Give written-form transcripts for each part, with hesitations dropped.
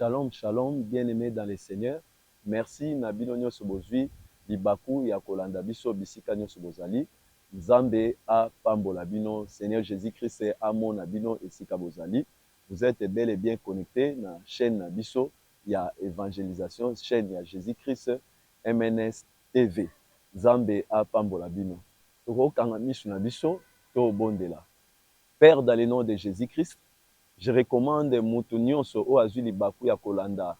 Shalom, shalom, bien-aimés dans le Seigneur. Merci, Nabino Nyonso Bozwi, Libaku, Yakolanda Biso, Bisika Nyonso Bozali, Nzambe a Pambola Bino, Seigneur Jésus-Christ, Amon Nabino et Sika Bozali. Vous êtes bel et bien connectés dans la chaîne Nabiso, il y a évangélisation, chaîne, il y a Jésus-Christ, MNS TV. Nzambe a Pambola Bino. Toko Kangamisu Nabiso, To Bondela. Père, dans le nom de Jésus-Christ, je recommande mutu nyonso o azwi libaku ya kolanda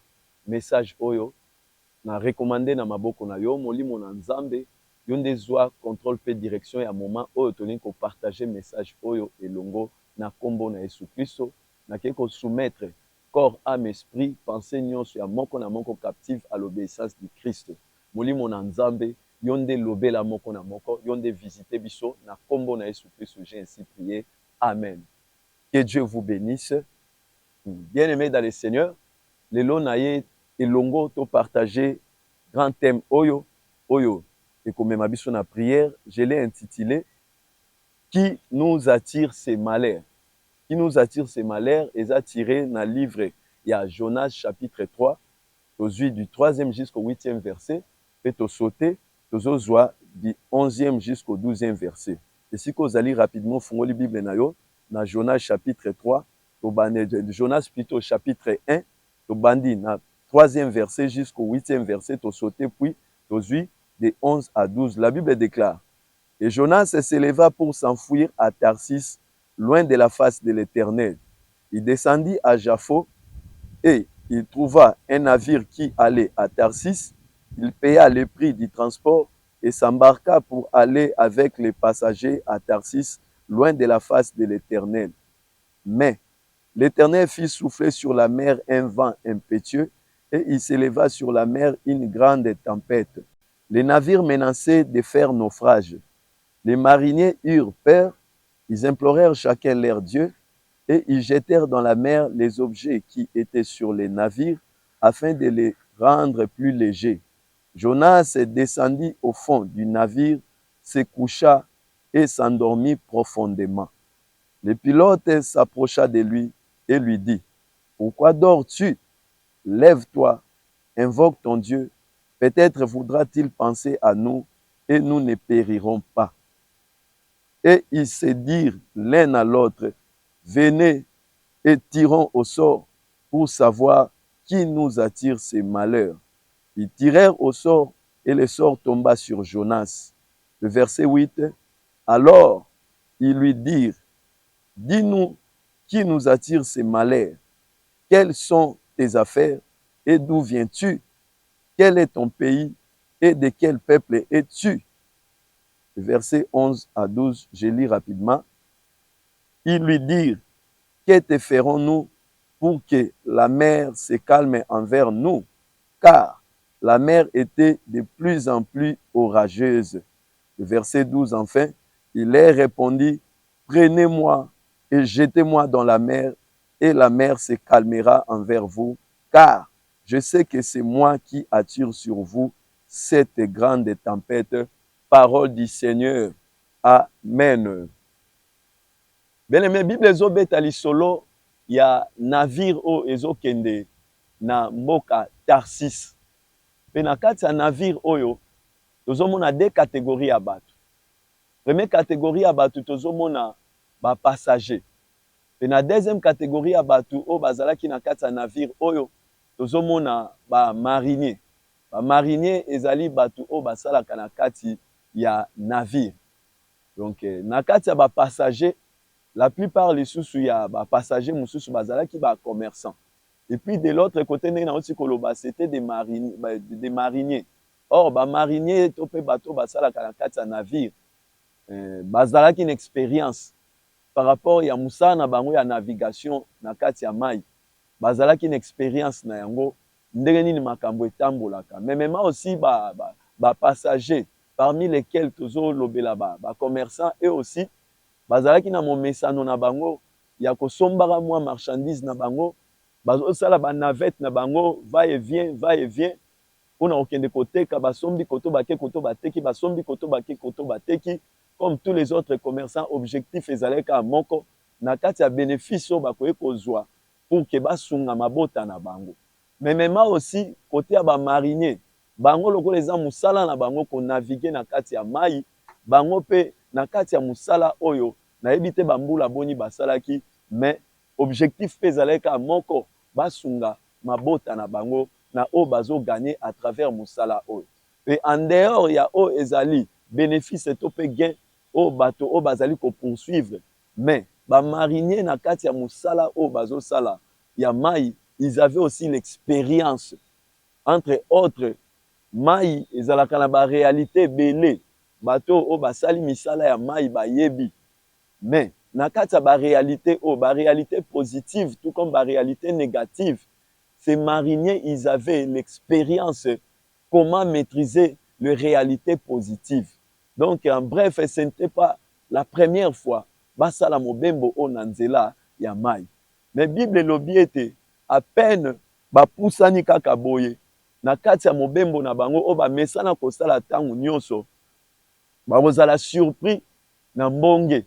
message oyo na recommandé na maboko na yo molimo na nzambe yo nde zwa contrôle pe direction ya moment oyo tolingi ko partager message oyo elongo na kombo na Yesu Kristo na ke ko soumettre corps âme esprit pensée nyonso ya moko na moko captive à l'obéissance du Christ molimo na nzambe yo nde lobela moko na moko yo nde visiter biso na kombo na Yesu Kristo j'ai ainsi prié amen. Que Dieu vous bénisse. Bien-aimés dans le Seigneur, le lonaye et longo to partager grand thème oyo et comme ma biso na prière, je l'ai intitulé Qui nous attire ces malheurs. Qui nous attire ces malheurs est attiré dans le livre il y a Jonas chapitre 3, tozui du 3e jusqu'au 8e verset et to sauter tozozwa du 11e jusqu'au 12e verset. Et si vous allez rapidement fongoli Bible na yo na Jonas chapitre 3, Jonas plutôt chapitre 1, tobandi na 3e verset jusqu'au 8e verset, to sauter puis tozui de 11 à 12. La Bible déclare: Et Jonas s'éleva pour s'enfuir à Tarsis, loin de la face de l'Éternel. Il descendit à Jaffo et il trouva un navire qui allait à Tarsis. Il paya le prix du transport et s'embarqua pour aller avec les passagers à Tarsis, loin de la face de l'Éternel. Mais l'Éternel fit souffler sur la mer un vent impétueux et il s'éleva sur la mer une grande tempête. Les navires menaçaient de faire naufrage. Les mariniers eurent peur, ils implorèrent chacun leur Dieu et ils jetèrent dans la mer les objets qui étaient sur les navires afin de les rendre plus légers. Jonas descendit au fond du navire, se coucha et s'endormit profondément. Le pilote s'approcha de lui et lui dit: Pourquoi dors-tu? Lève-toi, invoque ton Dieu. Peut-être voudra-t-il penser à nous et nous ne périrons pas. Et ils se dirent l'un à l'autre: Venez et tirons au sort pour savoir qui nous attire ces malheurs. Ils tirèrent au sort et le sort tomba sur Jonas. Le verset 8. Alors ils lui dirent: Dis-nous qui nous attire ces malheurs. Quelles sont tes affaires et d'où viens-tu? Quel est ton pays et de quel peuple es-tu? Versets 11 à 12, je lis rapidement. Ils lui dirent: Que te ferons-nous pour que la mer se calme envers nous? Car la mer était de plus en plus orageuse. Verset 12 enfin, il leur répondit: Prenez-moi et jetez-moi dans la mer, et la mer se calmera envers vous, car je sais que c'est moi qui attire sur vous cette grande tempête. Parole du Seigneur. Amen. Bien-aimé, Bible ezobeta lisolo ya navire o ezokende na mboka Tarsis. Pe na kati ya navire oyo tozomona deux catégories ya bato. Première catégorie ya bato tozomona ba passager. Pe na deuxième catégorie ya bato o bazalaki na kati ya navire oyo tozomona ba marinier. Ba marinier ezali bato o basalaka na kati ya navire. Donc na kati ya ba passager, la plupart les sous ya ba passager mususu bazalaki ba commerçants. Et puis de l'autre côté na oti koloba c'était des mariniers. Or ba marinier to pe bato basalaka na kati ya navire. Bazalaki une expérience par rapport ya musana na bango ya navigation na kati ya mai. Bazalaki une expérience na yango ndenge nini makambo etambolaka. Mais même aussi ba passagers parmi lesquels tozo lobela ba commerçants et aussi bazalaki na momesano na bango ya kosombaka mwa marchandise na bango bazosala ba navette na bango va et vient mpona kokende koteka basombi koto bake koto bateki basombi koto bake koto bateki comme tous les autres commerçants. Objectif ezalaka moko na kati ya bénéfice oyo bakoki kozwa pour ke basunga mabota na bango. mais même aussi côté ya ba marinier bango lokola eza musala na bango ko naviguer na kati ya mai bango pe na kati ya musala oyo nayebi te bambula boni basalaki mais objectif pe ezalaki moko basunga mabota na bango na o bazo gagner à travers musala oyo et en dehors ya o ezali bénéfice to pe gain o bato o bazali ko poursuivre mais ba marinier na kati ya musala o bazo sala ya mai ils avaient aussi l'expérience entre autres mai ezalaka na ba réalité belé bato o basali misala ya mai bayebi mais na kati ya ba réalité positive tout comme ba réalité négative ces mariniers ils avaient l'expérience comment maîtriser les réalités positives donc en bref ce n'était pas la première fois basala mobembo o na nzela ya mai mais Bible elobi ete à peine bapusani kaka boye na kati ya mobembo na bango o bamesana kosala ntango nyonso bakozala surpris na mbonge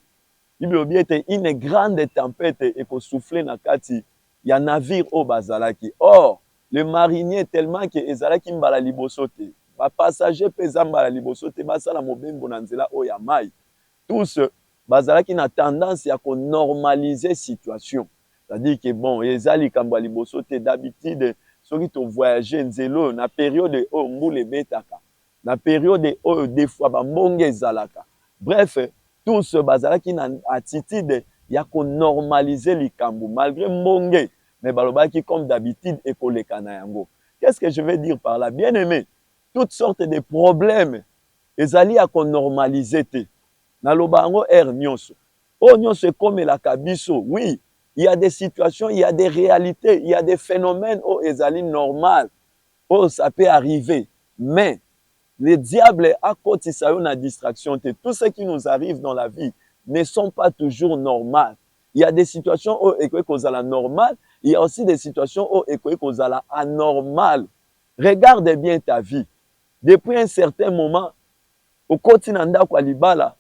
Bible elobi ete une grande tempête ekosouffle na kati ya navire o bazalaki or le marinier tellement que ezalaki mbala liboso te bapassager mpe eza mbala liboso te basala mobembo na nzela oyo ya mai tous bazalaki na tendance ya konormaliser situation c'est-à-dire que bon eza likambo ya liboso te d'habitude soki tovoyage nzela na période oyo mbula ebetaka na période oyo des fois bambonge ezalaka bref tous bazalaki na attitude ya konormaliser likambo malgré mbonge mais balobaki comme d'habitude ekoleka na yango qu'est-ce que je veux dire par là bien aimé toutes sortes de problèmes ezali ya konormaliser te naloba yango nyonso oyo nyonso ekomelaka biso oui il y a des situations, il y a des réalités, il y a des phénomènes où ezali normal, où ça peut arriver. Mais le diable a kotisa yo na distraction. Tout ce qui nous arrive dans la vie ne sont pas toujours normales. Il y a des situations où ekoki kozala normal, il y a aussi des situations où ekoki kozala anormal. Regarde bien ta vie. Depuis un certain moment, au koti na ndako ya libala,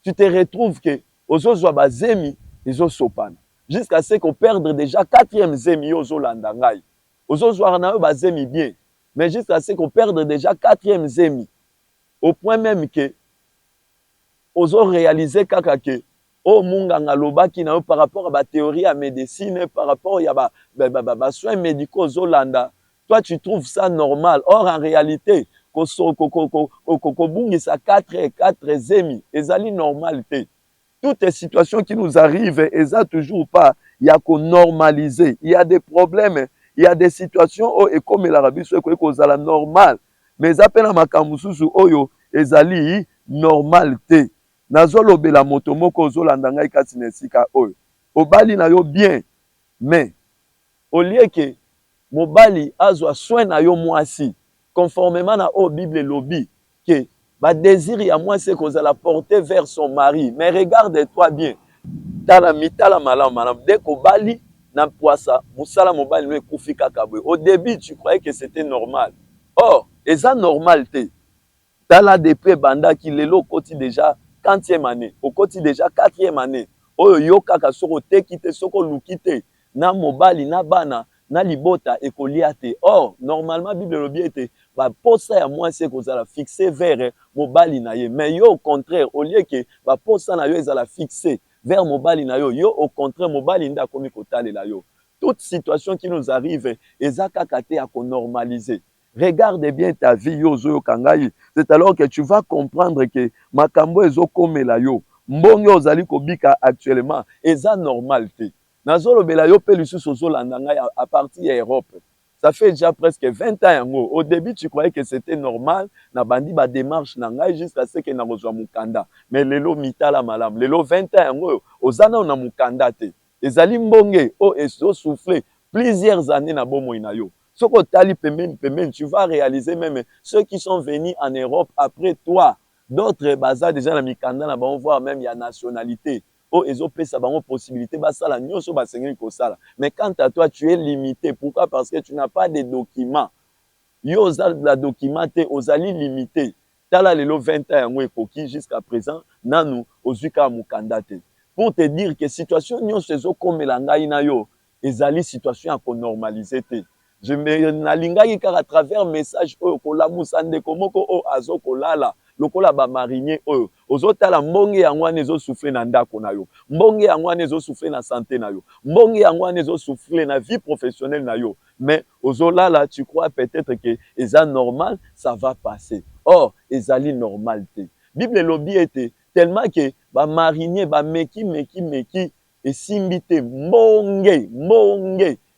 tu te retrouves que ozozwa bazemi ezosopana. Jusqu'à ce qu'on perde déjà 4e zemi ozo landangai. Ozo zwarana yo bazemi bien. Mais jusqu'à ce qu'on perde déjà 4e zemi. Au point même que ozo réaliser kaka que o munganga lobaki na yo par rapport à ba théorie à médecine par rapport à ba soins médicaux ozo landa. Toi tu trouves ça normal. Or en réalité kobungisa 4 zemi ezali normalité. Toutes les situations qui nous arrivent, elles n'ont toujours pas, il y a qu'on normaliser. Il y a des problèmes, il y a des situations où, et comme l'Arabie, c'est la normale. Mais après, la makamususu, oyo, ezali normalité. Nazolo be la motomoko zolandanga ikasinesika oyo. Obali na yo bien, mais au lieu que mobali azwa soin na yo mwasi, conformément na o Bible lobby, que ba désir ya moi c'est qu'on la porter vers son mari mais regarde-toi bien tala mitala malam dès ko bali na poisa musala mobali no ekufi kaka boye au début tu croyais que c'était normal or eza normalité tala depuis banda ki lelo koti déjà 40e année au koti déjà 4e année oyo yo kaka soko teki te soko luki te na mobali na bana na libota ekolia te or normalement Bible lobi ete ba posa ya moi c'est qu'on la fixer vers mobali na ye mais yo au contraire au lieu que ba posa na yo ezala fixer vers mobali na yo yo au contraire mobali nda komi kotalela yo toute situation qui nous arrive eza kaka te ya ko normaliser regarde bien ta vie yo zo kangai c'est alors que tu vas comprendre que makambo ezo komela yo mbongo ozali kobika actuellement eza normalité Nazolo Belayo Pelusu Sozolandanga à partir de l'Europe. Ça fait déjà presque 20 ans yango. Au début, tu croyais que c'était normal. Na bandi ba démarche nanga jusqu'à ce que na rozwa mukanda. Mais lelo mitala malam. Lelo 20 ans yango. Ozana na mukanda te. Ezali mbonge o eso soufflé plusieurs années na bomo inayo. Soko tali pemen, tu vas réaliser même ceux qui sont venus en Europe après toi. D'autres bazar déjà na mikanda na bon voir même il y a nationalité. Oh, ils ont payé ça possibilité, bah ça la nyonso ba sengeli ko sala. Mais quant à toi, tu es limité. Pourquoi? Parce que tu n'as pas de documents. Yo la documenté, ozali limité. Tala lelo 20 ans yango ekoki jusqu'à présent, nanu ozuka mukandate. Pour te dire que situation nyonso ezo komela ngai na yo, ezali situation ya ko normaliser te. je me nalingaki kaka à travers message oyo kolamusa ndeko moko oyo azo kolala lokola ba marinier oyo ozotala mbonge yango wana ezosouffle na ndako na yo, mbonge yango wana ezosouffle na santé na yo, mbonge yango wana ezosouffle na vie professionnelle na yo, mais ozolala tu crois peut-être que eza normal, ça va passer. Or ezali normal te. Bible elobi ete tellement que ba marinier ba meki esimbi te mbonge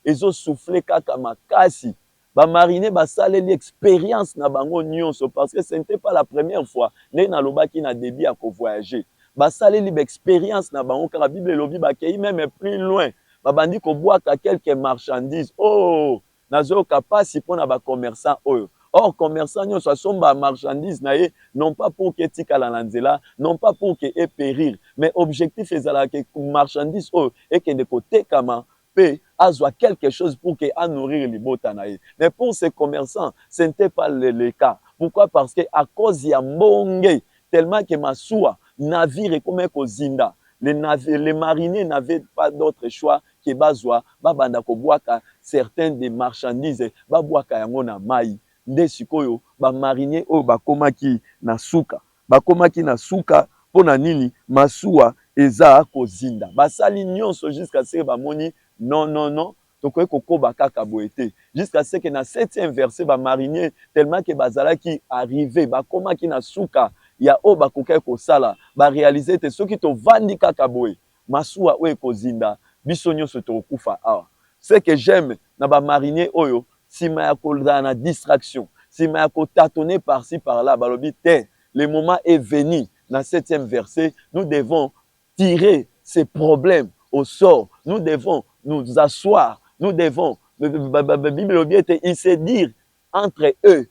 ezosouffle kaka makasi. Ba marinier basaleli expérience na bango nyonso parce que ce n'était pas la première fois ndenge nalobaki na début ya kovoyager. Basaleli ba expérience na bango kaka Bible elobi bakei même plus loin. Babandi kobwaka quelques marchandises. Oh, nazoyoka pasi mpona ba commerçant oyo. Or, commerçant nyonso asomba marchandise na ye, non pas pour que etikala na nzela, non pas pour que périr, mais objectif ezalaka ke marchandise oyo ekende kotekama pe azwa quelque chose pour que a nourrir libota na ye. Mais pour ces commerçants, ce n'était pas le cas. Pourquoi? Parce que à cause ya mbonge, tellement que masuwa navire comme kozinda. Les mariniers n'avaient pas d'autre choix que bazwa babanda kobwaka certains des marchandises babwaka yango na mai. Nde sikoyo ba marinier oyo bakomaki na suka pona nini masuwa eza kozinda basali nyonso jusqu'à ce que bamoni non tokoki kokoba kaka boye te jusqu'à ce que na 7e verset ba marinier tellement que bazalaki arrivé bakomaki na suka ya oyo bakokaki kosala baréalize te soki tovandi kaka boye masuwa oyo ekozinda biso nyonso tokokufa awa. Ce que j'aime na ba marinier oyo sima ya kolala na distraction, sima ya kotatone par-ci par-là, balobi te, le moment est venu, dans 7e verset, nous devons tirer ces problèmes au sort, nous devons nous asseoir, nous devons, Bible il sait dire entre eux,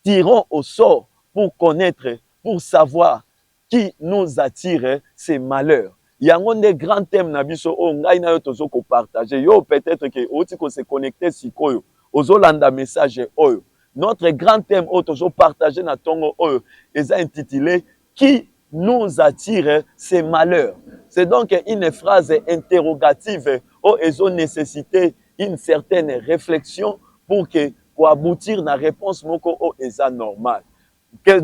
tirons au sort pour connaître, pour savoir qui nous attire ces malheurs. Il y a un des grands thèmes na biso o ngai na yo tozo ko partager yo peut-être que oti ko se connecter sikoyo ozolanda message oyo. Notre grand thème oyo tozo partager na tongo oyo eza intitulé qui nous attire ces malheurs. C'est donc une phrase interrogative oyo ezo nécessiter une certaine réflexion pour que pour aboutir na réponse moko oyo eza normal. Quelle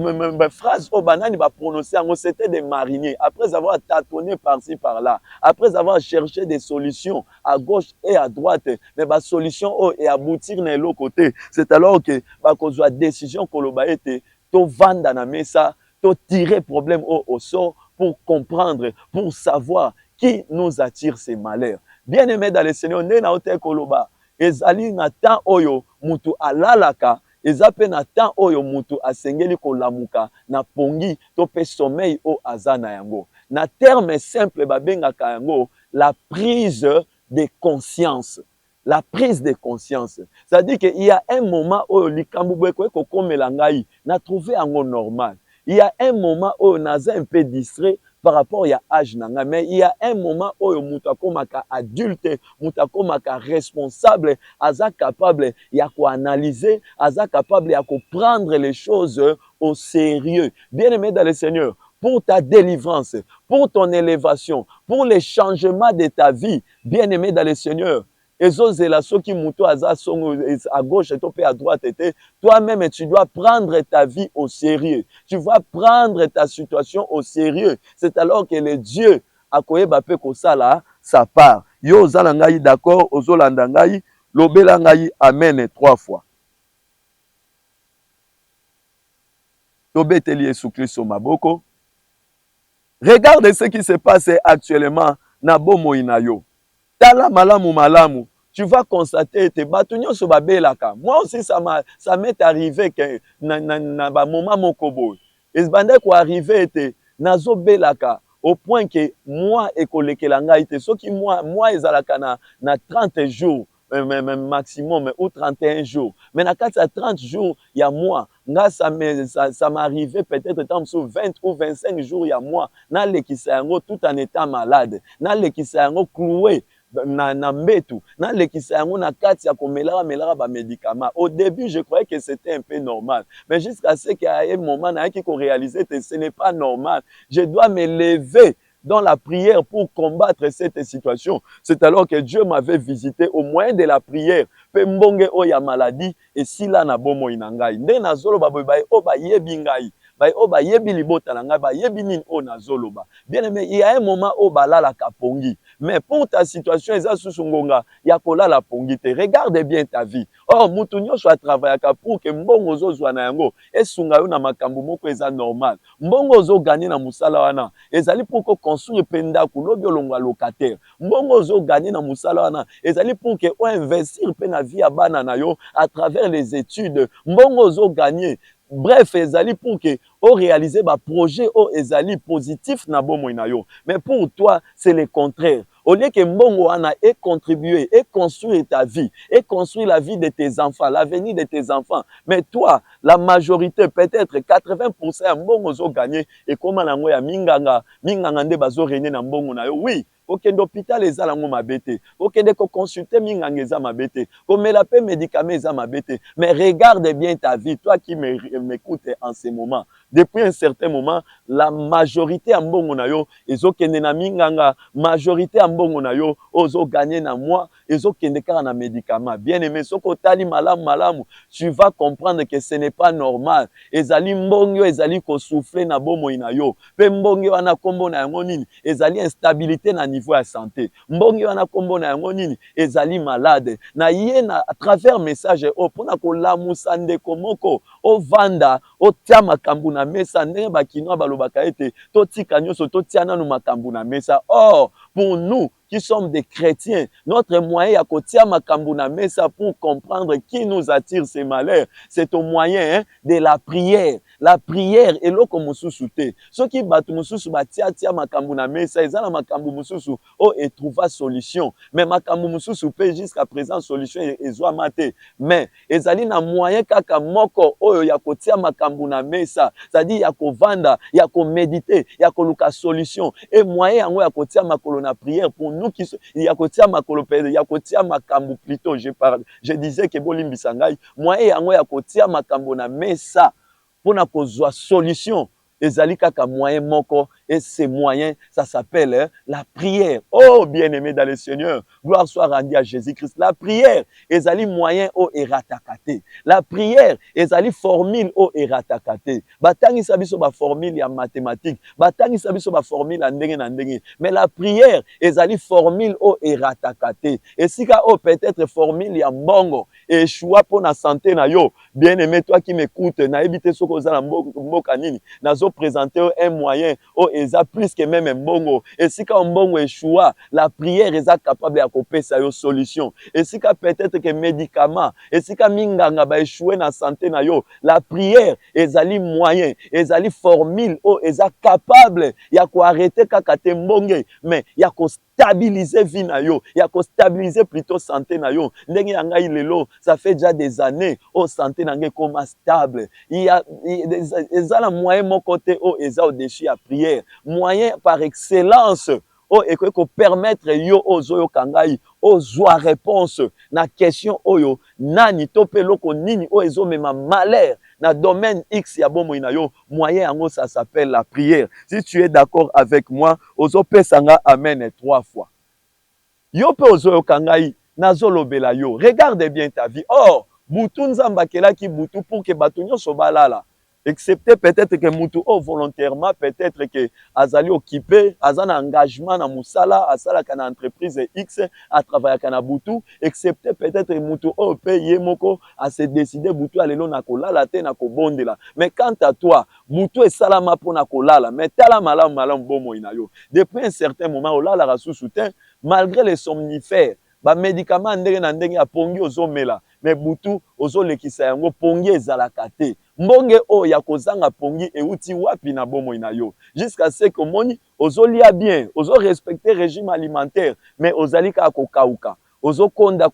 phrase au banani va prononcer en c'était des mariniers après avoir tâtonné par-ci par-là, après avoir cherché des solutions à gauche et à droite, mais la solution et aboutir dans l'autre côté. C'est alors que bah cause la décision que l'on a été to vendre na mesa, to tirer problème au sort pour comprendre, pour savoir qui nous attire ces malheurs. Bien aimé dans le Seigneur, né na hôtel koloba, ezali na temps oyo mutu alalaka. Eza pe na temps oyo mutu asengeli kolamuka na pongi to pe sommeil o azana yango. Na terme simple babengaka yango la prise de conscience. La prise de conscience. C'est-à-dire qu'il y a un moment où likambo bweko kokomela ngai na trouvé yango normal. Il y a un moment où naza un peu distrait par rapport à âge nanga, mais il y a un moment où mutu akomaka adulte, mutu akomaka responsable, aza capable ya ko analyser, aza capable ya ko prendre les choses au sérieux. Bien-aimé dans le Seigneur, pour ta délivrance, pour ton élévation, pour les changements de ta vie, bien-aimé dans le Seigneur, ezozela soki mutu aza songo à gauche et à droite, toi-même tu dois prendre ta vie au sérieux. Tu vas prendre ta situation au sérieux. C'est alors que le Dieu a koyeba pe kosala sa part. Yo ozala ngai d'accord, ozolanda ngai, lobela ngai amen 3 fois. Tobeteli Yesu Kristo maboko. Regarde ce qui se passe actuellement na bomoi na yo. Tala malamu, tu vas constater que bato nyonso babelaka. Moi aussi ça m'est arrivé que na ba moment moko boy. Esbande ko arrivé te nazo belaka au point que moi ekolekela ngai te soki moi ezalaka na 30 jours maximum ou 31 jours. Mais na kati ya 30 jours il y a moi nga ça m'arrivait peut-être tant sur 20 ou 25 jours il y a moi na lekisa yango tout en étant malade. Na lekisa yango cloué na mbetu na lekisa yango na kati ya komelaka ba médicaments. Au début je croyais que c'était un peu normal, mais jusqu'à ce qu'il y a un moment na qui ko réaliser que ce n'est pas normal. Je dois me lever dans la prière pour combattre cette situation. C'est alors que Dieu m'avait visité au moyen de la prière. Pe mbonge o ya maladie et si là na bomo inangai. Nde na zolo ba boy o ba yebi ngai. Ba o ba yebi libota na ngai ba yebi nin o na zolo ba. Bien aimé, il y a un moment où bala la kapongi. Mais pour ta situation, eza susungonga ya kola la pongite. Regarde bien ta vie. Or mutu nyonso a travaillé pour que mbongo zo zwa na yango esunga yo na makambo moko eza normal. Mbongo zo gagner na musala wana. Ezali pour ko construire penda ku lobi olongwa locataire. Mbongo zo gagner na musala wana. Ezali pour que o investir pe na vie ya bana na yo à travers les études. Mbongo zo gagner. Bref, ezali pour que o réaliser ba projet o ezali positif na bomo na yo. Mais pour toi, c'est le contraire. Au lieu que mbongo wana ait contribué, ait construit ta vie, ait construit la vie de tes enfants, l'avenir de tes enfants. Mais toi, la majorité, peut-être 80% ya mbongo zo gagné et comment nango ya minganga nde bazo régner na mbongo na yo. Oui, okende hôpital eza lango mabete, okende ko consulter minganga eza mabete, komela pe médicament eza mabete. Mais regarde bien ta vie, toi qui m'écoutes en ce moment. Depuis un certain moment, la majorité ya mbongo na yo ezokende na minganga, majorité ya mbongo na yo ozo gagner na moi, ezokende kaka na médicament. Bien aimé, soko tali malamu, tu vas comprendre que ce n'est pas normal. Ezali mbongo ezali ko souffler na bomo na yo. Pe mbongo wana kombo na yango nini? Ezali instabilité na niveau ya santé. Mbongo wana kombo na yango nini? Ezali malade. Na ye na à travers message o pona ko lamusa ndeko moko o vanda o tia makambu na mesa ndenge bakinoa balobaka ete to tika nyonso to tia nanu makambu na mesa. Or pour nous qui sommes des chrétiens, notre moyen à kotia makambu na mesa pour comprendre qui nous attire ces malheurs, c'est au moyen de la prière. La prière est là comme mususu te. Ce qui batu mususu batia tia makambu na mesa, ezala makambu mususu o et trouva solution. Mais makambu mususu pe jusqu'à présent solution ezwa mate. Mais ezali na moyen kaka moko oyo ya kotia makambu na mesa, c'est-à-dire ya kovanda, ya ko méditer, ya ko luka solution. Et moyen yango ya kotia makolo na prière pour nous qui ya kotia makolo pe ya kotia makambu plutôt je disais que bolimbisa ngai moyen yango ya kotia makambu na mesa pona kozwa solution ezali kaka moyen moko et ces moyens ça s'appelle la prière. Oh bien-aimé dans le Seigneur, gloire soit rendue à Jésus-Christ. La prière ezali moyen o eratakate. La prière ezali formule o eratakate. Batangisa biso ba formule ya mathématique, batangisa biso ba formule ya ndenge na ndenge. Mais la prière ezali formule o eratakate. Et sika o peut-être formule ya mbongo et choix pour na santé na yo. Bien-aimé toi qui m'écoutes, na ebite soko za mboka nini, nazo présenter un moyen o eza plus que même mbongo. Et si ka mbongo échoua, la prière eza capable de kopesa yo solution. Et si ka peut-être que médicament, et si ka minganga ba échouer na santé na yo, la prière ezali moyen, ezali formule o eza capable ya ko arrêter kaka te mbonge, mais ya ko stabiliser vie na yo, ya ko stabiliser plutôt santé na yo. Ndenge ya ngai lelo, ça fait déjà des années o santé na ngai comme stable. Il y a ezala moyen mon côté o eza au-dessus ya prière. Moyen par excellence o eko permettre yo ozoyo kangai ozwa réponse na question oyo nani to pe loko nini o ezomema malheur na domaine X ya bomo ina yo. Moyen yango ça s'appelle la prière. Si tu es d'accord avec moi, ozo pesanga amen 3 fois. Yo pe ozoyo kangai nazolobela yo. Regarde bien ta vie. Or butu nzamba kelaki butu pour que batu nyonso balala. Excepté peut-être que mutu o volontairement peut-être que azali occupé azana engagement na musala asala kana entreprise X a travailler kana butu, excepté peut-être mutu o paye moko a se décider butu alelo na kolala te na kobondela. Mais quant à toi butu esalama pona kolala, mais tala malamu bomo inayo depuis un certain moment olala rasusu te malgré les somnifères ba médicament ndenge na ndenge ya pongi ozomela, mais butu ozolekisa yango pongi ezalaka te. Mbonge o ya kozanga pongi euti wapi na bomo ina yo jusqu'à ce que moni ozolia bien, ozo respecter régime alimentaire, mais ozali ka kokauka, ozo konda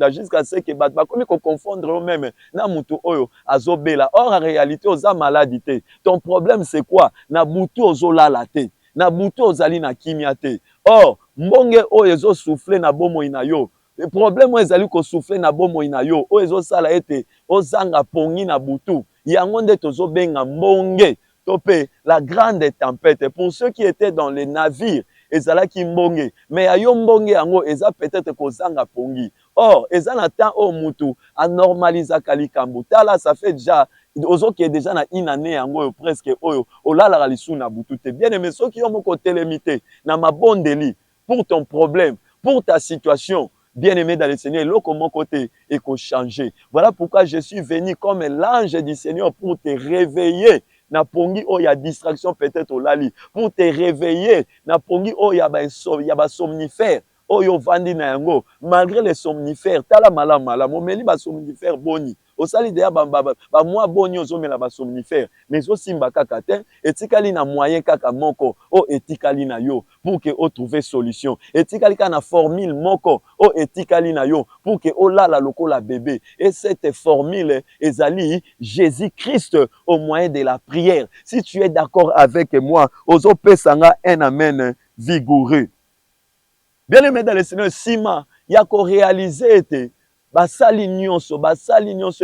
jusqu'à ce que bat bakomi ko confondre eux même na mutu oyo azobela. Or en réalité oza maladie. Ton problème c'est quoi? Na butu ozolala te, na butu ozali na kimia te. Or mbonge oyo ezo souffler na bomo ina yo. Le problème ezali ko souffler na bomo ina yo o ezo sala ete ozanga pongi na butu. Yango nde tozo benga mbonge. topé la grande tempête. Pour ceux qui étaient dans les navires, ezalaki mbonge, mais ayo mbonge yango eza peut-être kozanga pongi. Or, eza na temps o mutu anormalisaka likambo. Tala, ça fait déjà ozo qui est déjà na une année yango presque oyo olala lisu na butu te. Bien aimé, ceux qui ont moko télémité na mabondeli pour ton problème, pour ta situation, bien aimé dans le Seigneur, l'autre mon côté est qu'on changer. Voilà pourquoi je suis venu comme l'ange du Seigneur pour te réveiller. Na pongi oh, il y a distraction peut-être au lali pour te réveiller. Na pongi oh, il y a somnifère. Oh yo vandi na yango malgré les somnifères tala mala momeli ba somnifère boni osali deya ba moi boni ozomela ba somnifère mais osimba kaka te etikali na moyen kaka moko o etikali na yo pour que o trouver solution etikali ka na formule moko o etikali na yo pour que o lala lokola bébé et cette formule ezali Jésus-Christ au moyen de la prière. Si tu es d'accord avec moi ozo pesanga un amen vigoureux. Bien aimé dans le Seigneur, sima ya ko réaliser te basali nyonso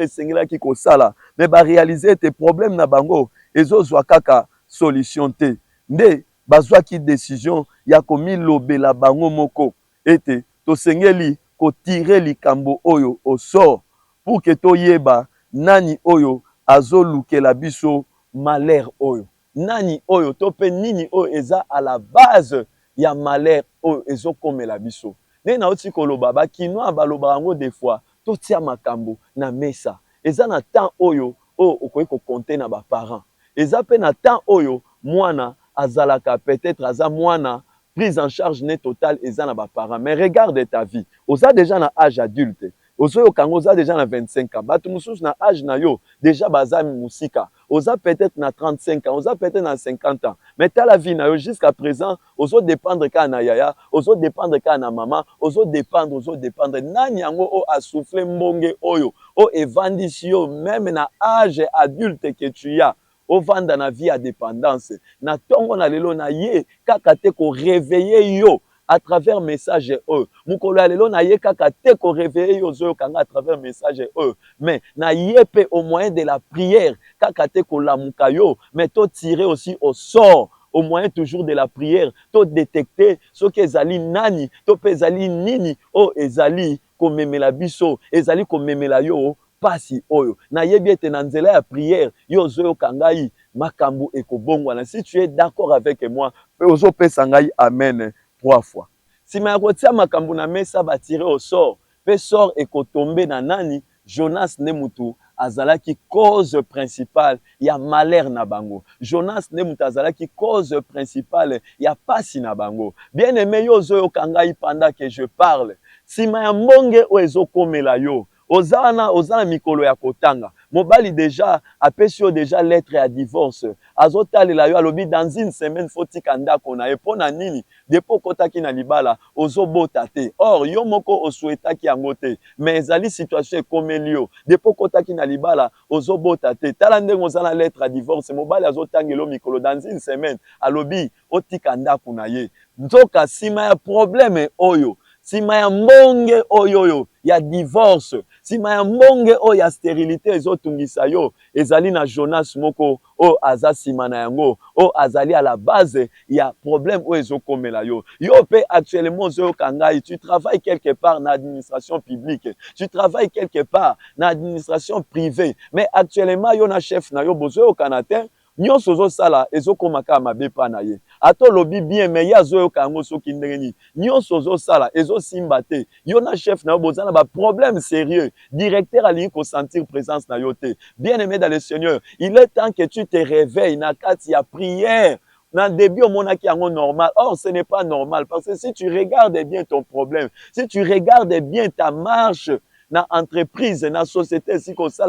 esengela ki ko sala mais ba réaliser te problème na bango ezozwa kaka solution te nde bazwa ki décision ya ko milobela bango moko ete to sengeli ko tirer likambo oyo au sort pour que to yeba nani oyo azolukela biso malheur oyo nani oyo to pe nini oyo eza à la base ya malheur oyo ezokomela biso. Ne na oti koloba ba kinoa baloba yango des fois to tia makambo na mesa. Eza na temps oyo okoki ko compter na ba parents. Eza pe na temps oyo mwana azalaka peut-être aza mwana prise en charge net total eza na ba parents. Mais regarde ta vie. Oza déjà na âge adulte. Ozo kango oza déjà na 25 ans. Batu mususu na âge na yo déjà baza musika. Oza peut-être na 35 ans, oza peut-être na 50 ans. Mais ta la vie na yo jusqu'à présent, ozo dépendre ka na yaya, ozo dépendre ka na maman, ozo dépendre. Nani yango o a soufflé mbonge oyo, o evandisi yo même na âge adulte que tu as. O vanda na vie à dépendance. Na tongo na lelo na ye kaka te ko réveiller yo à travers message eux. Mukolo alelo na ye kaka te ko réveiller yo zo kanga à travers message eux. Mais na yepe au moyen de la prière kaka te ko lamuka yo, mais to tirer aussi au sort au moyen toujours de la prière, to détecter ce que ezali nani, to ezali nini, o ezali ko memela biso, ezali ko memela yo pasi oyo. Na yebi ete na nzela ya prière yo zo kangai makambu ekobongwana. Si tu es d'accord avec moi, ozo pesa ngai amen. 3 fois. Si ma kotia makambo na mesa ba tirer au sort, pe sort ekotombe na nani, Jonas ne mutu azalaki cause principale ya malheur na bango. Jonas ne mutu azalaki cause principale ya pasi na bango. Bien aimé yo zo kangai pendant que je parle. Si ma mbonge o ezokomela yo, ozana mikolo ya kotanga. Mobali déjà apesi yo déjà lettre ya divorce. Azotalela yo alobi dans une semaine faut tikanda kona epona nini depo kotaki na libala ozobota te. Or yo moko osouetaki yango te. Mais ezali situation ekomeli yo depo kotaki na libala ozobota te. Tala ndenge ozana lettre ya divorce mobali azotangelo mikolo dans une semaine alobi otikanda kuna ye. Nzoka sima ya problème oyo. Sima ya mbonge oyoyo ya divorce, sima ya mbonge oyo ya stérilité ezotungisa yo, ezali na Jonas moko o aza sima na yango, o azali à la base ya problème oyo ezokomela yo. Yo pe actuellement ozo kangai, tu travailles quelque part na administration publique, tu travailles quelque part na administration privée, mais actuellement yo na chef na yo bozo kanate nyonso ozosala ezokomaka mabe pa na ye. Ato lobi bien mais ya zoyoka yango soki ndenge nini. Nyonso ozosala ezosimba te. Yo na chef na yo bozana ba problème sérieux. Directeur alingi ko sentir présence na yo te. Bien aimé dans le Seigneur, il est temps que tu te réveilles na kati ya prière. Dans le début, on a qui est normal. Or, ce n'est pas normal. Parce que si tu regardes bien ton problème, si tu regardes bien ta marche, dans l'entreprise, dans la société, si comme ça,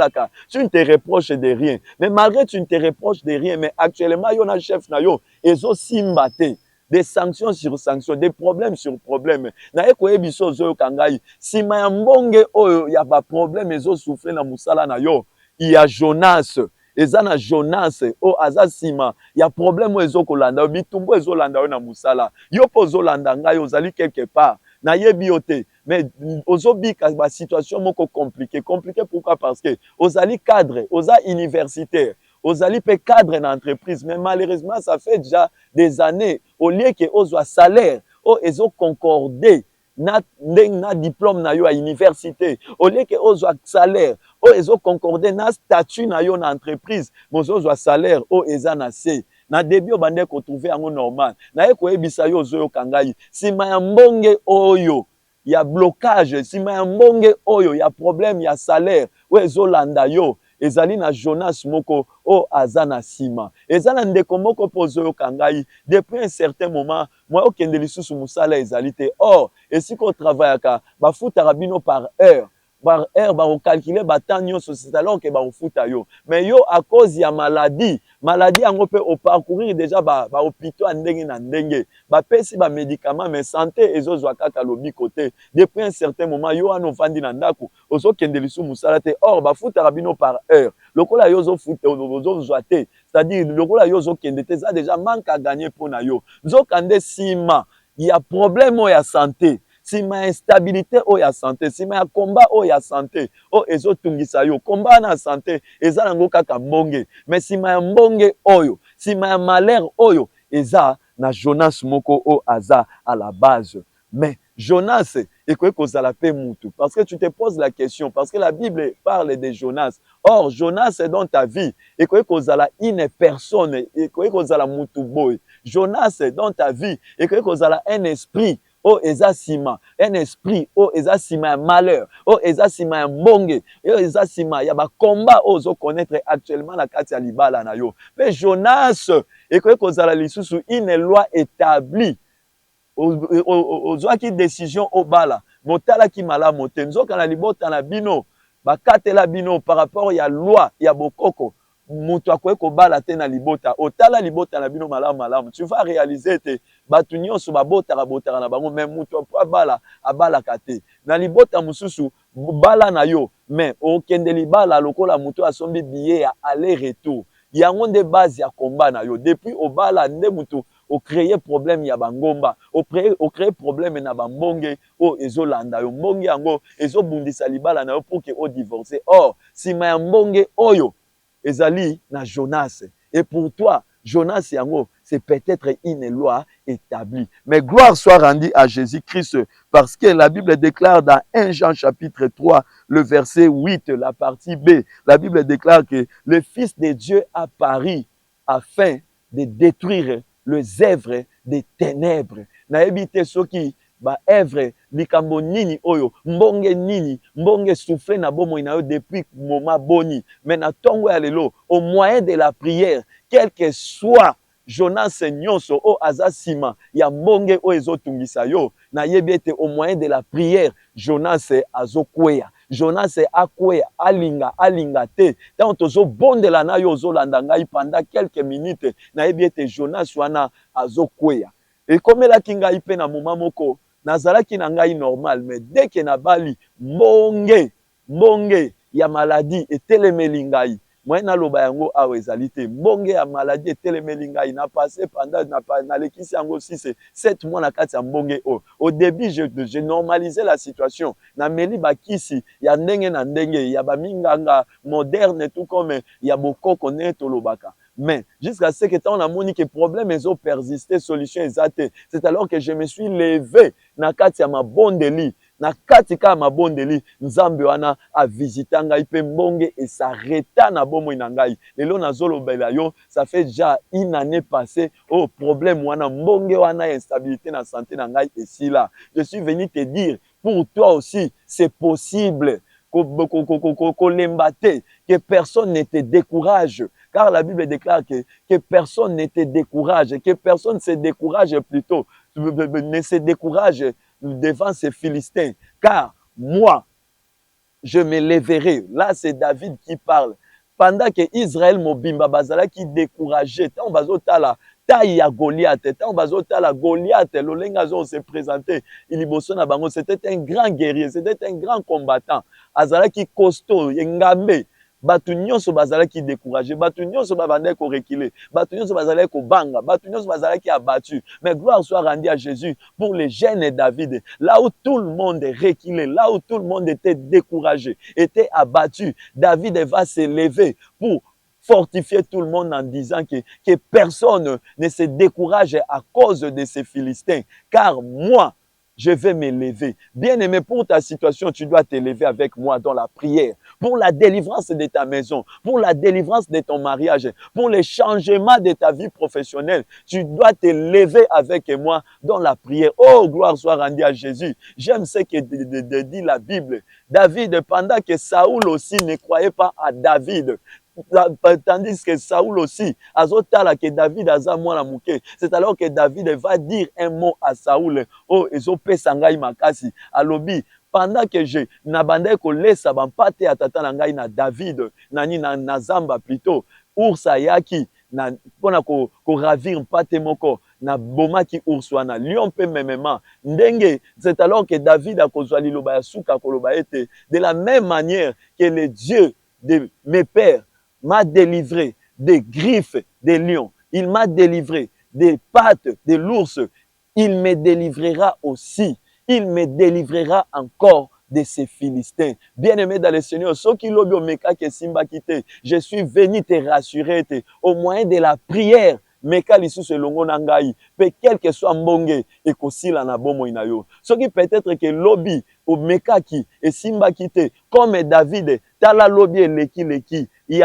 tu ne te reproches de rien. Mais malgré tu ne te reproches de rien, mais actuellement, il y a un chef, ils ont simbaté. Des sanctions sur sanctions, des problèmes sur problèmes. Na eko ebiso zo kangai, si ma mbonge oyo ya ba problème ezo souffler na musala na yo, il y a Jonas. Ezana Jonas o azasima ya problème ezo kolanda bitumbo ezo landa na musala. Yo pozo landa ngai ozali quelque part. Na yebi yote. Mais ozobika ba situation moko compliqué pourquoi parce que ozali cadre oza universitaire ozali pe cadre dans l'entreprise, mais malheureusement, ça fait déjà des années, au lieu que ozwa salaire, ezo concordé, na diplôme na yo à université, au lieu que ozwa salaire, ezo concordé na statut na yo na entreprise, ozwa salaire, eza na se. Na début obande ko trouver yango normal. Na ye ko ebisa yo ozo yo kangai, sima ya mbonge oyo, ya blocage, sima ya mbonge oyo, ya problème ya salaire, ezo landa yo. Ezali na Jonas moko aza na sima. Ezali na ndeko moko pozo yo kangai. Depuis un certain moment, moi okende lisusu musala ezali te. Or, esiko travaillaka, bafuta rabino par heure. Par heure, ba calculer ba temps nyonso, c'est alors que ba futa yo. Mais yo à cause ya maladie yango pe au parcourir déjà ba hôpitaux ndenge na ndenge. Ba pesi ba médicaments mais santé ezozwa kaka lobi côté. Depuis un certain moment yo ano vandi na ndako, ozo kende lisusu musala te. Or ba futa rabino par heure. Lokola yo zo futa ozo zoate, c'est-à-dire lokola yo zo kende te ça déjà manque à gagner pour na yo. Zo kande sima, il y a problème ya santé. Si ma instabilité o ya santé, si ma combat o ya santé, ezo tungisa yo, combat na santé, eza nango kaka mbonge. Mais si ma mbonge oyo, si ma malheur oyo, eza na Jonas moko aza à la base. Mais Jonas, ekoki kozala pe mutu, parce que tu te poses la question, parce que la Bible parle de Jonas. Or, Jonas est dans ta vie, ekoki kozala une personne, ekoki kozala mutu boy. Jonas est dans ta vie, ekoki kozala un esprit. Eza sima, un esprit, eza sima ya malheur, eza sima ya mbonge, eza sima ya ba combat ozo connaître actuellement la kati ya libala na yo. Mais Jonas, ekoki kozala lisusu une loi établie. Ozwaki décision obala, motala ki malamu te, nzoka na libota na bino, bakatela bino par rapport ya loi ya bokoko. Mutu akoki kobala te na libota, otala libota na bino malamu, tu vas réaliser te batu nyonso babotaka na bango, mais mutu abalaka te. Na libota mususu bala na yo, mais okende libala lokola mutu asombi billet ya aller-retour. Yango nde base ya combat na yo. Depuis obala nde mutu o créer problème ya bangomba, o créer problème na bambonge ezolanda yo. Mbonge yango ezobundisa libala na yo pour que o divorcer. Or, sima ya mbonge oyo ezali na Jonas. Et pour toi, Jonas yango, c'est peut-être une loi établie. Mais gloire soit rendue à Jésus-Christ, parce que la Bible déclare dans 1 Jean chapitre 3, le verset 8, la partie B, la Bible déclare que le Fils de Dieu a paru afin de détruire les œuvres des ténèbres. Na ebite soki ba œuvre likambo nini oyo, mbonge nini, mbonge souffle na bomo ina yo depuis moment boni, mais na tongo ya lelo, au moyen de la prière, quel que soit Jonas nyonso aza sima ya mbonge o ezotungisa yo, na yebi ete au moyen de la prière, Jonas azokweya. Jonas akweya, alinga te. Tant tozo bondela na yo ozolanda ngai pendant quelques minutes, na yebi ete Jonas wana azokweya. Et comme la kinga ipe na moment moko, nazalaki na ngai normal, mais dès que na bali mbonge ya maladie etelemeli ngai, moi na loba yango awa ezali te, mbonge ya maladie etelemeli ngai, na passé pendant na lekisi yango 7 mois na kati ya mbonge o. Au début je normalisais la situation, na meli bakisi ya ndenge na ndenge, ya baminganga moderne tout comme ya bokoko ne tolobaka. Mais jusqu'à ce que tant on a moni que problème ezo persister, solution ezate. C'est alors que je me suis levé na kati ya mabondeli, na kati ka mabondeli, nzambe wana a visité ngai pe mbonge et s'arrêta na bomo na ngai. Lelo nazolobela yo, ça fait déjà une année passée, problème wana mbonge wana instabilité na santé na ngai et si là. Je suis venu te dire, pour toi aussi, c'est possible. Que personne ne te décourage. Car la Bible déclare que personne ne te décourage, que personne se décourage plutôt, ne se décourage devant ces Philistins. Car moi, je me lèverai. Là, c'est David qui parle. Pendant que Israël mobimba bazala qui décourageait, tant bazotala taille ya Goliath, tant bazotala Goliath, lolenga zo se présentait, il na bango, c'était un grand guerrier, c'était un grand combattant. Azala qui costaud, ngambe. Batu nyonso bazalaki découragé, batu nyonso babandaki ko reculer, batu nyonso bazalaki ko banga, batu nyonso bazalaki abattu. Mais gloire soit rendue à Jésus pour les jeunes David, là où tout le monde est reculé, là où tout le monde était découragé, était abattu. David va se lever pour fortifier tout le monde en disant que personne ne se décourage à cause de ces Philistins, car moi, je vais m'élever. Bien-aimé, pour ta situation, tu dois t'élever avec moi dans la prière. Pour la délivrance de ta maison, pour la délivrance de ton mariage, pour le changement de ta vie professionnelle, tu dois t'élever avec moi dans la prière. Oh, gloire soit rendue à Jésus. J'aime ce que dit la Bible. David, pendant que Saoul aussi ne croyait pas à David, tandis que Saoul aussi, azotala que David aza mwana muke. C'est alors que David va dire un mot à Saoul. Oh, ezopesa ngai makasi. Alobi, pendant que je nabandai kolesa bampate ya tata na ngai na David, na Zamba plutôt, oursa yaki na pona ko ravir mpate moko na bomaki ours wana lion pe memema ndenge. C'est alors que David a kozwa liloba ya suka koloba ete de la même manière que le Dieu de mes pères m'a délivré des griffes des lions, il m'a délivré des pattes de l'ours, il me délivrera aussi, il me délivrera encore de ces Philistins. Bien-aimé dans le Seigneur, ceux qui l'ont meka que simba quitté, je suis venu te rassurer au moyen de la prière. Meka lisusu elongo na ngai pe quel que soit mbonge ekosila na bomo inayo. Ce qui peut-être que lobby au meka ki et simba quitté comme David tala lobby leki il y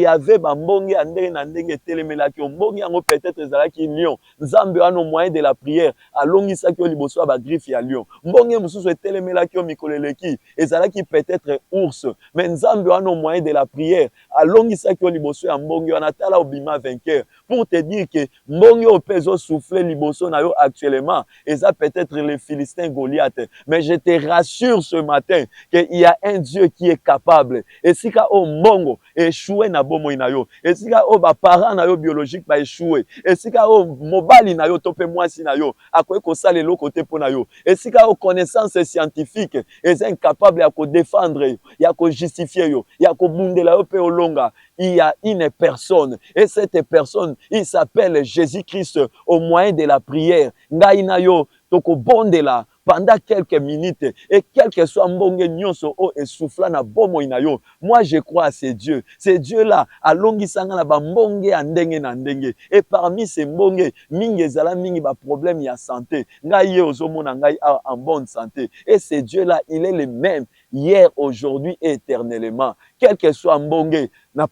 avait bambonge andenge na ndenge telemelaki mbonge yango peut-être ezalaki lion nzambe wana au moyen de la prière alongisaki o liboso ba griffe ya lion mbonge mususu telemelaki o mikoleleki ezalaki peut-être ours mais nzambe wana au moyen de la prière alongisaki o liboso ya mbonge wana tala obima vainqueur pour te dire que mbonge o peso souffler liboso na yo actuellement et ça peut-être les Philistins Goliath, mais je te rassure ce matin qu'il y a un Dieu qui est capable. Et si ka o mbongo échoué na bomo ina yo, et si ka o ba parents na yo biologique ba échoué, et si ka o mobali na yo tope mwasi na yo akoye ko sala le côté po na yo, et si ka o connaissance scientifique et incapable ya ko défendre yo, ya ko justifier yo, ya ko bundela yo pe olonga, il y a une personne et cette personne il s'appelle Jésus-Christ au moyen de la prière. Ngai na yo toko bondela pendant quelques minutes et quel que soit mbonge nyonso o esouffla na bomo inayo. Moi je crois à ces dieux. Ces dieux là alongi sanga na bambonge andenge na ndenge et parmi ces mbonge mingi ezala mingi ba problème ya santé. Ngai ye ozomona ngai en bonne santé et ces dieux là il est le même hier, aujourd'hui et éternellement. Quel que soit mbonge na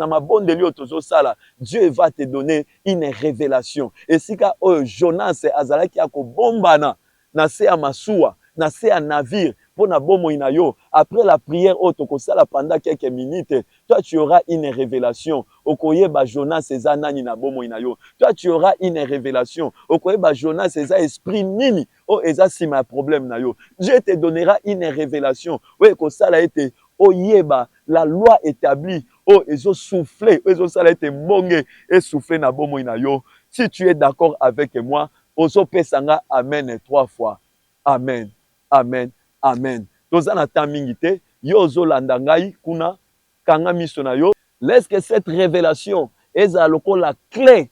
mabonde liyo tozo sala, Dieu va te donner une révélation. Et si ka Jonas azalaki ya kobombana na se ya masuwa, na se ya navire, pour na bomo inayo, après la prière toko sala pendant quelques minutes, toi tu auras une révélation. Okoye ba Jonas eza nani na bomo inayo. Toi tu auras une révélation. Okoye ba Jonas eza esprit nini o eza sima problème na yo. Dieu te donnera une révélation. Oui, ko sala ete oyeba la loi établie. Oh, ezo souffler, ezo sala ete monge et souffler na bomo inayo. Si tu es d'accord avec moi, ozo pesanga amen 3 fois. Amen. Amen. Amen. Toza na tamingite, yo ozo landa ngai kuna kanga miso na yo. Laisse que cette révélation eza loko la clé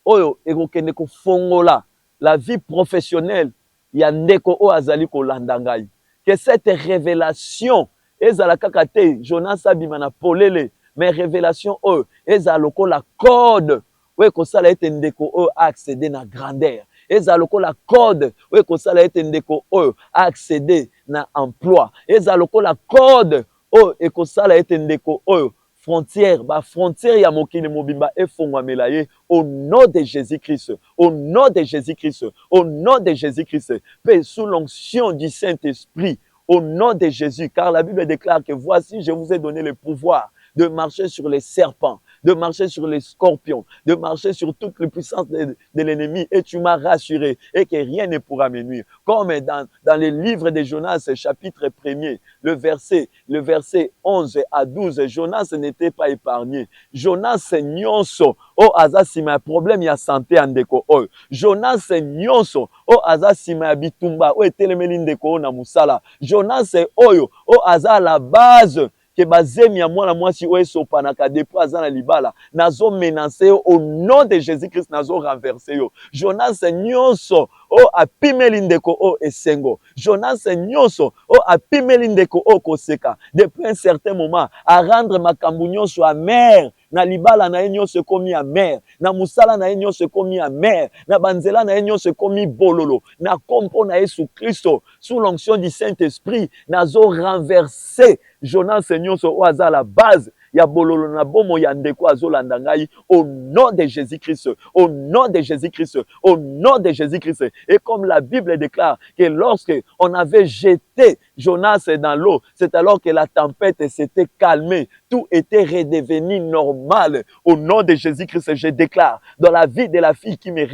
oyo ekokende ko fongola la vie professionnelle ya ndeko o azali ko landa ngai. Que cette révélation eza la kakate Jonas abima na polele, mais révélation oyo eza loko la code oyo kosala ete ndeko oyo accéder na grandeur. Eza lokola code oyo kosala ete ndeko oyo accéder na emploi. Eza lokola code oyo ekosala ete ndeko oyo frontière ya mokili mobimba efongwamela ye au nom de Jésus-Christ, au nom de Jésus-Christ, au nom de Jésus-Christ, paix sous l'onction du Saint-Esprit, au nom de Jésus, car la Bible déclare que voici je vous ai donné le pouvoir de marcher sur les serpents, de marcher sur les scorpions, de marcher sur toute la puissance de l'ennemi. Et tu m'as rassuré et que rien ne pourra me nuire. Comme dans le livre de Jonas, chapitre 1er, le verset 11 à 12, Jonas n'était pas épargné. Jonas nyonso, oh azasima problème ya santé andeko oyo. Jonas nyonso, oh azasima ya bitumba, oh etelemeli ndeko na musala. Jonas oyo, oh aza la base que bazemi ya mwana mwasi oyo esopanaka depuis aza na libala nazo menacer yo au nom de Jésus-Christ nazo renverser yo. Jonas nyonso o apimeli ndeko o esengo. Jonas nyonso o apimeli ndeko o koseka. Depuis un certain moment à rendre makambu nyonso amer na libala na ye nyonso ekomi amer, na musala na ye nyonso ekomi amer, na banzela na ye nyonso ekomi bololo, na kompo na Yesu Kristo sous l'onction du Saint-Esprit nazo renverser Jonas nyonso o aza la base ya bololo na bomo ya ndeko azolanda ngai au nom de Jésus-Christ, au nom de Jésus-Christ, au nom de Jésus-Christ. Et comme la Bible déclare que lorsque on avait jeté Jonas dans l'eau, c'est alors que la tempête s'était calmée, tout était redevenu normal. Au nom de Jésus-Christ, je déclare dans la vie de la fille qui me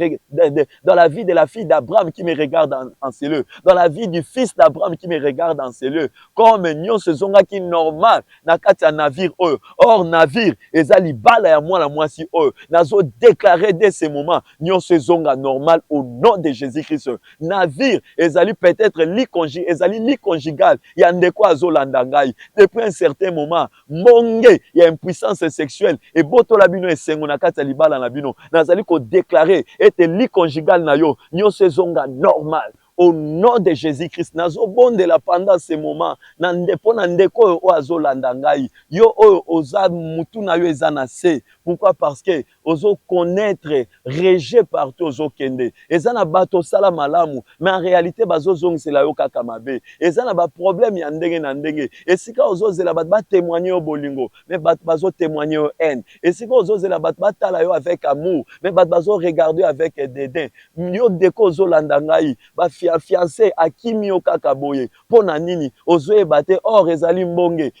dans la vie de la fille d'Abraham qui me regarde en ces lieux, dans la vie du fils d'Abraham qui me regarde en ces lieux, comme nous se sont qui normal na kati ya navire eux. Or navire ezali bala ya mwana mwasi oyo nazo déclarer dès ce moment nyonso ezonga normal au nom de Jésus-Christ. Navire ezali peut-être li conjugal ya ndeko azolanda ngai depuis un certain moment monge ya impuissance sexuelle et botola bino esengo na kati ya libala na bino nazali ko déclarer ete li conjugal na yo nyonso ezonga normal au nom de Jésus-Christ. Nazo bondela pendant ce moment na ndeko na ndeko oyo azolanda ngai yo oyo oza mutu na yo eza na se. Pourquoi? Parce que ozo connaître rejet partout ozo kende eza na bato sala malamu mais en réalité bazo zongisela yo kaka mabe eza na ba problème ya ndenge na ndenge esika ozo zela bato ba témoigner yo bolingo mais bato bazo témoigner yo haine esika ozo zela bato batala yo avec amour mais bato bazo regarder avec dédain yo ndeko ozolanda ngai ba fiancé akimi yo kaka boye pona nini ozoyeba te or ezali mbonge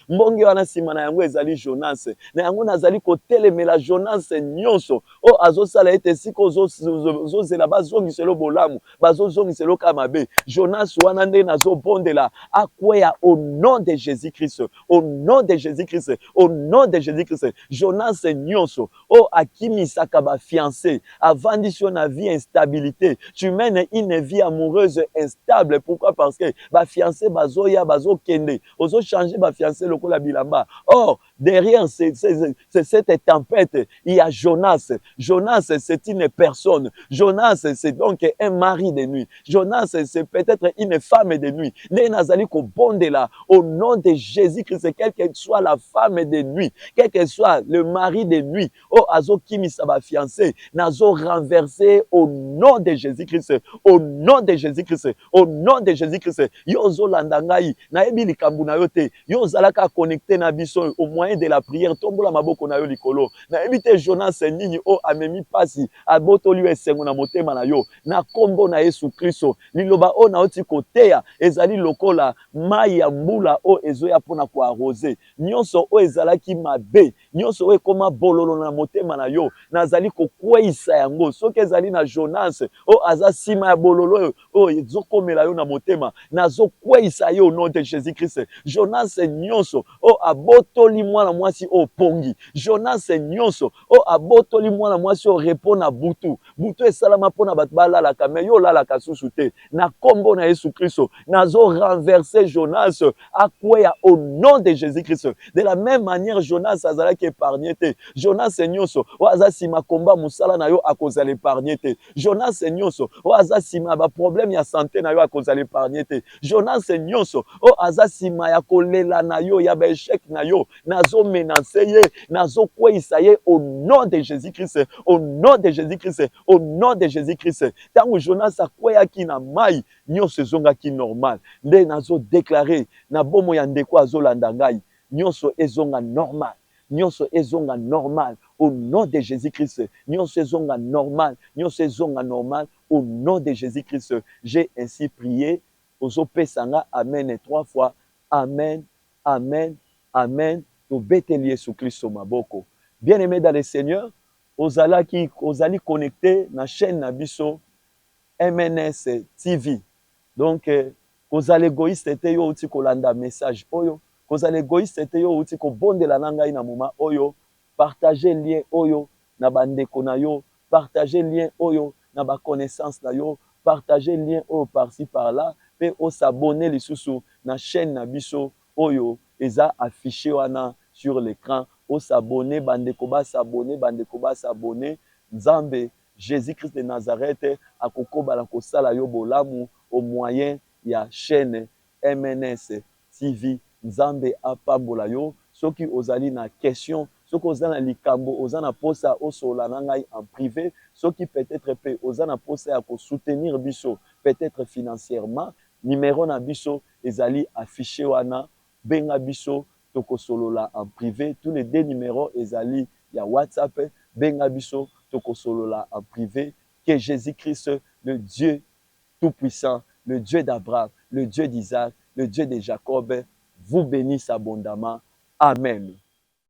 wana nsima na yango ezali Jonas na yango nazali kotelemela Jonas nyonso o azosala ete sika ozozela bazongiselo bolamu bazozongiselo kamabe Jonas wana nde nazobondela akweya au nom de Jésus-Christ, au nom de Jésus-Christ, au nom de Jésus-Christ. Jonas nyonso o akimisaka ba fiancé avandi sur na vie instabilité tu mènes une vie amoureuse instable. Pourquoi? Parce que ba fiancé bazoya bazokende ozo changer ba fiancé lokola bilamba. Or derrière cette tempête il y a Jonas. Jonas c'est une personne. Jonas c'est donc un mari de nuit. Jonas c'est peut-être une femme de nuit. Ne nazali ko bondela au nom de Jésus-Christ, quelle que soit la femme de nuit, quel que soit le mari de nuit, oh azo kimisa ba fiancé nazo renverser au nom de Jésus-Christ, au nom de Jésus-Christ, au nom de Jésus-Christ. Yo zolanda ngai na yebi likambu na yo te yo zalaka connecté na biso au moyen de la prière tombola maboko na yo likolo na yebi te Jonas nini o amemi pasi abotoli esengo na motema na yo na kombo na Yesu Kristo liloba o na oti koteya ezali lokola mai ya mbula o ezoya pona ko arroser nyonso o ezalaki mabe nyonso o ekoma bololo na motema na yo nazali kokweisa yango soki ezali na Jonas o aza sima ya bololo o ezokomela yo na motema nazokweisa yo au nom de Jésus-Christ. Jonas nyonso o abotoli mwana mwasi o pongi Jonas nyonso o abotoli mwana mwasi o repona butu esalama pona bato balalaka me yo lalaka susu te na kombo na Yesu Kristo nazo renverser Jonas akweya au nom de Jésus-Christ. De la même manière Jonas azalaki épargné te Jonas nyonso o aza sima komba musala na yo akozala épargné te Jonas nyonso o aza sima ba problème ya santé na yo akozala épargné te Jonas nyonso o aza sima ya kolela na yo ya ba échec na yo nazo menacer ye nazo kweisa ye au nom de Jésus-Christ, au nom de Jésus-Christ, au nom de Jésus-Christ. Tango Jonas akweyaki na mai nyonso ezongaki normal nde nazo déclarer na bomo ya ndeko azolanda ngai nyonso ezonga normal nyonso ezonga normal au nom de Jésus-Christ nyonso ezonga normal nyonso ezonga normal au nom de Jésus-Christ. J'ai ainsi prié ozopesa nga amen 3 fois amen amen amen tobeteli Yesu Kristo maboko. Bien-aimé dans le Seigneur ozali connecté na chaîne na biso MNS TV. Donc, kozala égoïste te yo uti kolanda message oyo, kozala égoïste te yo uti kobondela na ngai na moma oyo, partager lien oyo na bandeko na yo, partager lien oyo na ba connaissance na yo, partager lien oyo par-ci par-là, pe o s'abonner lisusu na chaîne na biso oyo eza affiché wana sur l'écran. O s'abonner, bandeko ba s'abonner, bandeko ba s'abonner. Nzambe Jésus-Christ de Nazareth akokobala kosala yo bolamu au moyen ya chaîne MNS TV. Nzambe apambola yo. Soki ozali na question, soki ozali na likambo, ozali na posa osola na ngai en privé, soki peut-être pe ozali na posa ya ko soutenir biso peut-être financièrement, numéro na biso ezali affiché wana, benga biso tokosolola en privé. Tous les deux numéros ezali ya WhatsApp, benga biso tokosolola en privé. Que Jésus-Christ, le Dieu tout-puissant, le Dieu d'Abraham, le Dieu d'Isaac, le Dieu de Jacob, vous bénisse abondamment. Amen.